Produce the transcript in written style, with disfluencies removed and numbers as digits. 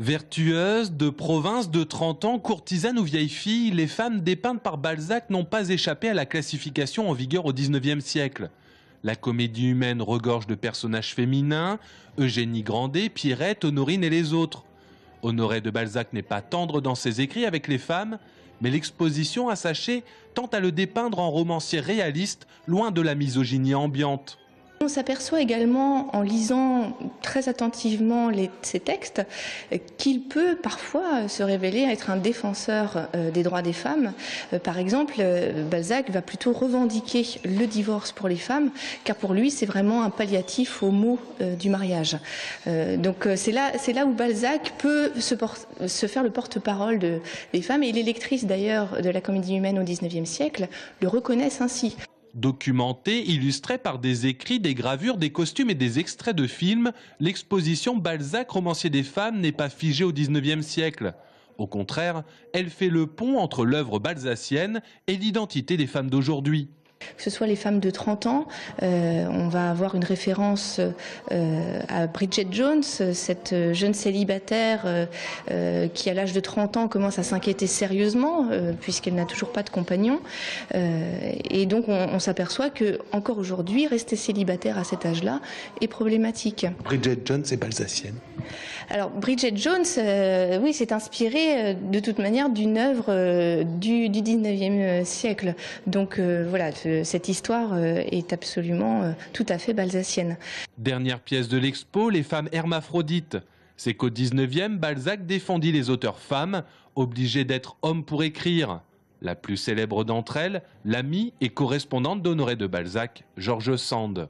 Vertueuses, de province, de 30 ans, courtisanes ou vieilles filles, les femmes dépeintes par Balzac n'ont pas échappé à la classification en vigueur au XIXe siècle. La comédie humaine regorge de personnages féminins, Eugénie Grandet, Pierrette, Honorine et les autres. Honoré de Balzac n'est pas tendre dans ses écrits avec les femmes, mais l'exposition à Saché tend à le dépeindre en romancier réaliste, loin de la misogynie ambiante. On s'aperçoit également, en lisant très attentivement ces textes, qu'il peut parfois se révéler être un défenseur des droits des femmes. Par exemple, Balzac va plutôt revendiquer le divorce pour les femmes, car pour lui, c'est vraiment un palliatif au mot du mariage. Donc c'est là où Balzac peut se faire le porte-parole des femmes, et les lectrices d'ailleurs de la comédie humaine au XIXe siècle le reconnaissent ainsi. Documentée, illustrée par des écrits, des gravures, des costumes et des extraits de films, l'exposition Balzac, romancier des femmes, n'est pas figée au XIXe siècle. Au contraire, elle fait le pont entre l'œuvre balzacienne et l'identité des femmes d'aujourd'hui. Que ce soit les femmes de 30 ans, on va avoir une référence à Bridget Jones, cette jeune célibataire qui à l'âge de 30 ans commence à s'inquiéter sérieusement puisqu'elle n'a toujours pas de compagnon. Et donc on s'aperçoit que encore aujourd'hui, rester célibataire à cet âge-là est problématique. Bridget Jones est balzacienne. Alors Bridget Jones, oui, s'est inspirée de toute manière d'une œuvre du 19e siècle. Donc voilà, cette histoire est absolument tout à fait balzacienne. Dernière pièce de l'expo, les femmes hermaphrodites. C'est qu'au 19e, Balzac défendit les auteurs femmes, obligées d'être hommes pour écrire. La plus célèbre d'entre elles, l'amie et correspondante d'Honoré de Balzac, George Sand.